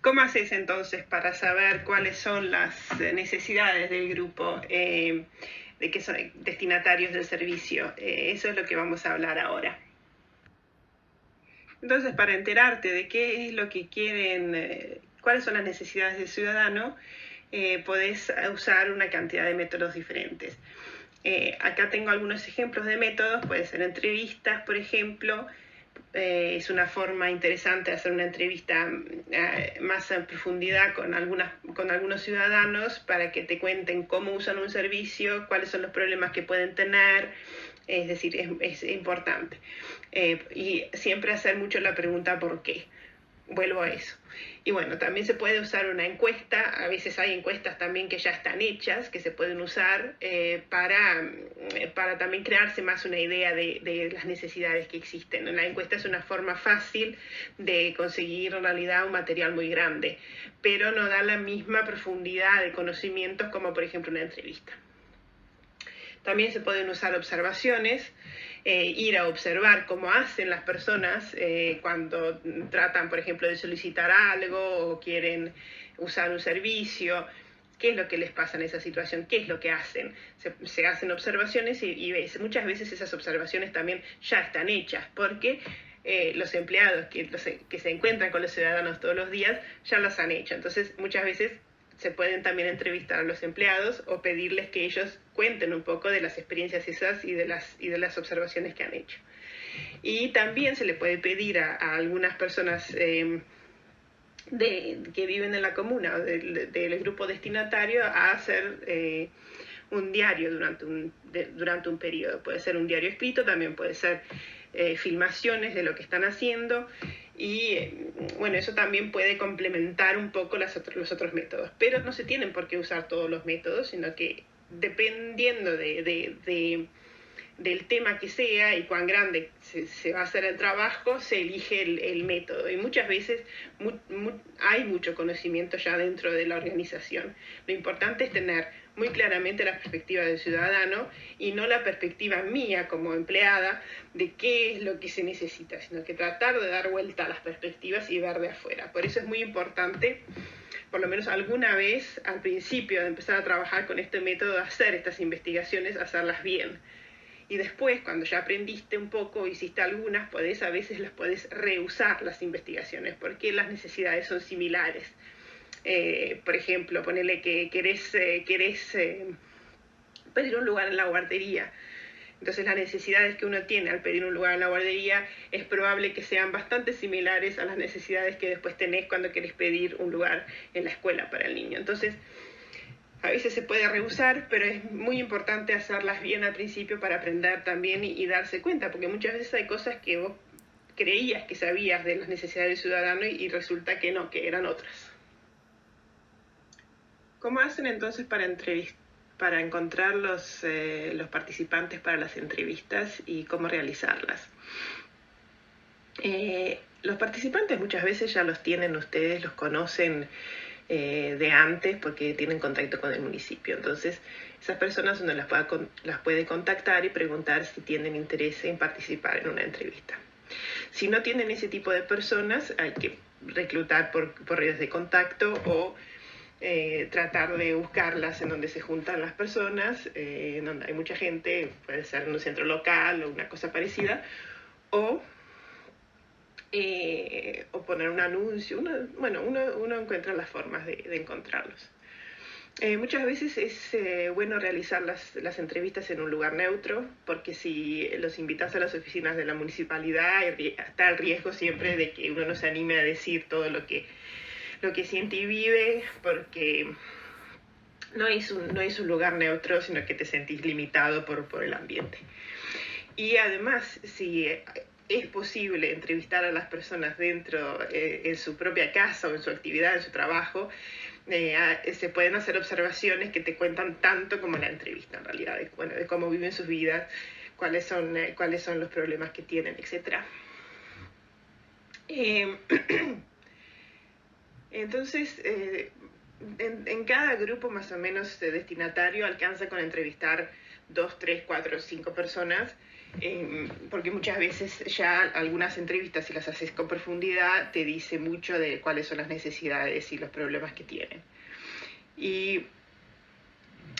¿Cómo haces entonces para saber cuáles son las necesidades del grupo de que son destinatarios del servicio? Eso es lo que vamos a hablar ahora. Entonces, para enterarte de qué es lo que quieren, cuáles son las necesidades del ciudadano, podés usar una cantidad de métodos diferentes. Acá tengo algunos ejemplos de métodos, puede ser entrevistas, por ejemplo. Es una forma interesante de hacer una entrevista más en profundidad con algunos ciudadanos para que te cuenten cómo usan un servicio, cuáles son los problemas que pueden tener, es decir, es importante. Y siempre hacer mucho la pregunta ¿por qué? Vuelvo a eso. Y bueno, también se puede usar una encuesta, a veces hay encuestas también que ya están hechas, que se pueden usar para también crearse más una idea de las necesidades que existen. La encuesta es una forma fácil de conseguir en realidad un material muy grande, pero no da la misma profundidad de conocimientos como por ejemplo una entrevista. También se pueden usar observaciones, ir a observar cómo hacen las personas cuando tratan, por ejemplo, de solicitar algo o quieren usar un servicio, qué es lo que les pasa en esa situación, qué es lo que hacen. Se hacen observaciones y muchas veces esas observaciones también ya están hechas, porque los empleados que se encuentran con los ciudadanos todos los días ya las han hecho. Entonces, muchas veces se pueden también entrevistar a los empleados o pedirles que ellos cuenten un poco de las experiencias esas y de las observaciones que han hecho. Y también se le puede pedir a algunas personas que viven en la comuna o del grupo destinatario a hacer un diario durante un periodo. Puede ser un diario escrito, también puede ser filmaciones de lo que están haciendo. Y bueno, eso también puede complementar un poco los otros métodos, pero no se tienen por qué usar todos los métodos, sino que dependiendo del tema que sea y cuán grande se va a hacer el trabajo, se elige el método. Y muchas veces hay mucho conocimiento ya dentro de la organización. Lo importante es tener muy claramente la perspectiva del ciudadano y no la perspectiva mía como empleada de qué es lo que se necesita, sino que tratar de dar vuelta a las perspectivas y ver de afuera. Por eso es muy importante, por lo menos alguna vez al principio de empezar a trabajar con este método, hacer estas investigaciones, hacerlas bien. Y después, cuando ya aprendiste un poco, hiciste algunas, a veces las podés reusar las investigaciones, porque las necesidades son similares. Por ejemplo, ponele que querés pedir un lugar en la guardería. Entonces las necesidades que uno tiene al pedir un lugar en la guardería es probable que sean bastante similares a las necesidades que después tenés cuando querés pedir un lugar en la escuela para el niño. Entonces, a veces se puede rehusar, pero es muy importante hacerlas bien al principio para aprender también y darse cuenta, porque muchas veces hay cosas que vos creías que sabías de las necesidades del ciudadano y resulta que no, que eran otras. ¿Cómo hacen entonces para encontrar los participantes para las entrevistas y cómo realizarlas? Los participantes muchas veces ya los tienen ustedes, los conocen de antes porque tienen contacto con el municipio. Entonces, esas personas uno las puede contactar y preguntar si tienen interés en participar en una entrevista. Si no tienen ese tipo de personas, hay que reclutar por redes de contacto o tratar de buscarlas en donde se juntan las personas, en donde hay mucha gente, puede ser en un centro local o una cosa parecida, o poner un anuncio. Uno encuentra las formas de encontrarlos. Muchas veces es bueno realizar las entrevistas en un lugar neutro, porque si los invitas a las oficinas de la municipalidad, está el riesgo siempre de que uno no se anime a decir todo lo que siente y vive, porque no es un lugar neutro, sino que te sentís limitado por el ambiente. Y además, si es posible entrevistar a las personas dentro, en su propia casa o en su actividad, en su trabajo, se pueden hacer observaciones que te cuentan tanto como la entrevista, en realidad, de cómo viven sus vidas, cuáles son los problemas que tienen, etc. Entonces, en cada grupo más o menos destinatario alcanza con entrevistar 2, 3, 4, 5 personas porque muchas veces ya algunas entrevistas, si las haces con profundidad, te dice mucho de cuáles son las necesidades y los problemas que tienen. Y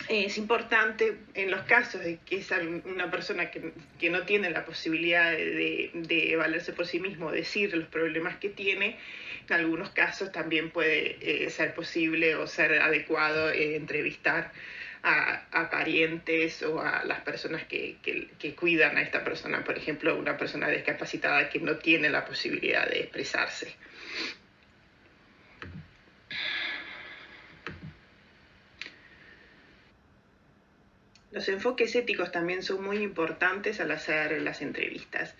es importante en los casos de que es una persona que no tiene la posibilidad de valerse por sí mismo, decir los problemas que tiene, en algunos casos también puede ser posible o ser adecuado entrevistar a parientes o a las personas que cuidan a esta persona, por ejemplo, una persona discapacitada que no tiene la posibilidad de expresarse. Los enfoques éticos también son muy importantes al hacer las entrevistas.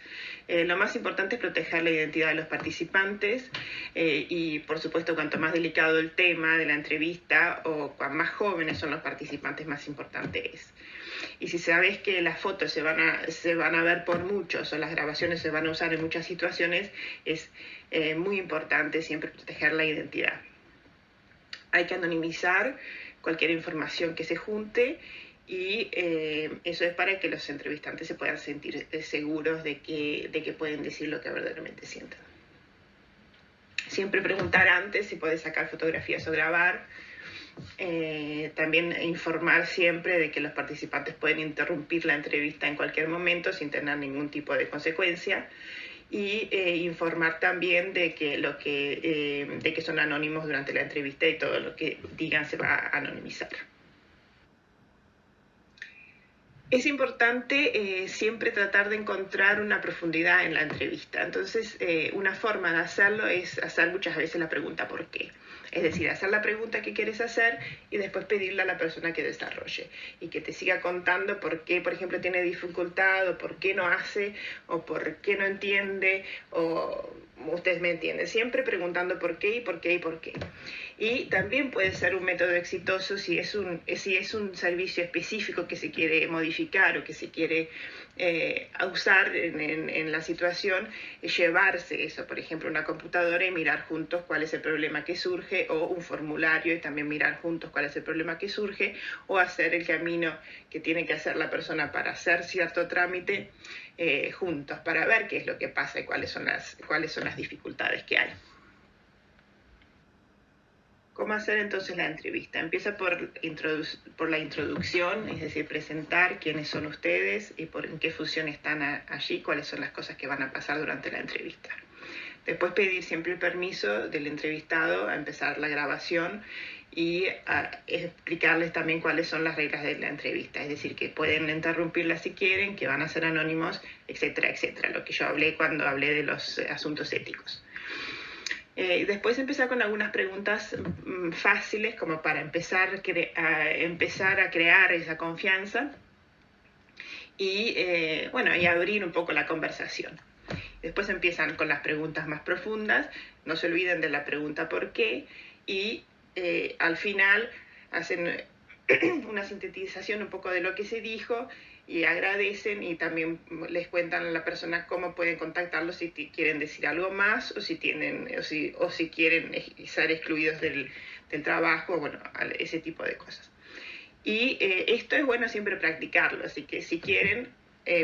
Lo más importante es proteger la identidad de los participantes y, por supuesto, cuanto más delicado el tema de la entrevista o cuanto más jóvenes son los participantes, más importante es. Y si sabes que las fotos se van a ver por muchos o las grabaciones se van a usar en muchas situaciones, es muy importante siempre proteger la identidad. Hay que anonimizar cualquier información que se junte y eso es para que los entrevistantes se puedan sentir seguros de que pueden decir lo que verdaderamente sienten. Siempre preguntar antes si puedes sacar fotografías o grabar. También informar siempre de que los participantes pueden interrumpir la entrevista en cualquier momento sin tener ningún tipo de consecuencia. Y informar también de que son anónimos durante la entrevista y todo lo que digan se va a anonimizar. Es importante siempre tratar de encontrar una profundidad en la entrevista. Entonces, una forma de hacerlo es hacer muchas veces la pregunta ¿por qué? Es decir, hacer la pregunta que quieres hacer y después pedirle a la persona que desarrolle y que te siga contando por qué, por ejemplo, tiene dificultad o por qué no hace o por qué no entiende o ustedes me entienden. Siempre preguntando por qué y por qué y por qué. Y también puede ser un método exitoso si es un servicio específico que se quiere modificar o que se quiere usar en la situación, llevarse eso, por ejemplo, una computadora y mirar juntos cuál es el problema que surge, o un formulario y también mirar juntos cuál es el problema que surge, o hacer el camino que tiene que hacer la persona para hacer cierto trámite juntos, para ver qué es lo que pasa y cuáles son las dificultades que hay. ¿Cómo hacer entonces la entrevista? Empieza por la introducción, es decir, presentar quiénes son ustedes y en qué función están allí, cuáles son las cosas que van a pasar durante la entrevista. Después pedir siempre el permiso del entrevistado a empezar la grabación y explicarles también cuáles son las reglas de la entrevista, es decir, que pueden interrumpirla si quieren, que van a ser anónimos, etcétera, etcétera, lo que yo hablé cuando hablé de los asuntos éticos. Después empezar con algunas preguntas fáciles como para empezar a crear esa confianza y abrir un poco la conversación. Después empiezan con las preguntas más profundas, no se olviden de la pregunta ¿por qué? Y al final hacen una sintetización un poco de lo que se dijo y agradecen y también les cuentan a la persona cómo pueden contactarlos si quieren decir algo más o si quieren ser excluidos del trabajo, bueno, ese tipo de cosas. Y esto es bueno siempre practicarlo, así que si quieren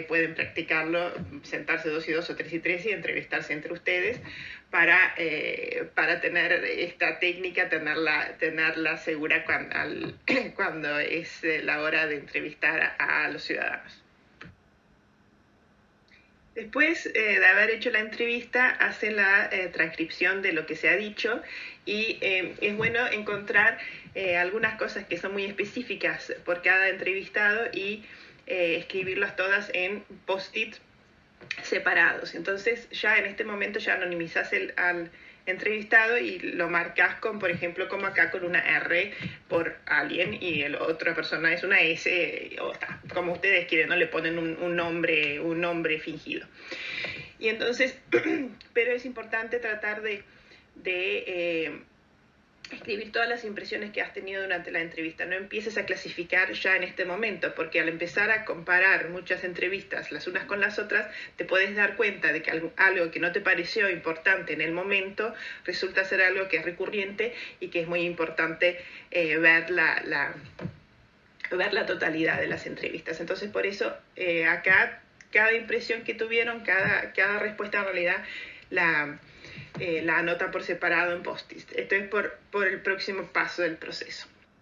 pueden practicarlo, sentarse 2 y 2 o 3 y 3 y entrevistarse entre ustedes para tener esta técnica, tenerla segura cuando es la hora de entrevistar a los ciudadanos. Después de haber hecho la entrevista, hacen la transcripción de lo que se ha dicho y es bueno encontrar algunas cosas que son muy específicas por cada entrevistado y escribirlas todas en post-it separados. Entonces ya en este momento ya anonimizás al entrevistado y lo marcas con, por ejemplo, como acá con una R por alguien y la otra persona es una S, o como ustedes quieren, no le ponen un nombre fingido. Y entonces, pero es importante tratar de escribir todas las impresiones que has tenido durante la entrevista. No empieces a clasificar ya en este momento, porque al empezar a comparar muchas entrevistas las unas con las otras, te puedes dar cuenta de que algo que no te pareció importante en el momento resulta ser algo que es recurrente y que es muy importante ver la totalidad de las entrevistas. Entonces, por eso acá cada impresión que tuvieron, cada respuesta en realidad la anota por separado en post-it. Esto es por el próximo paso del proceso.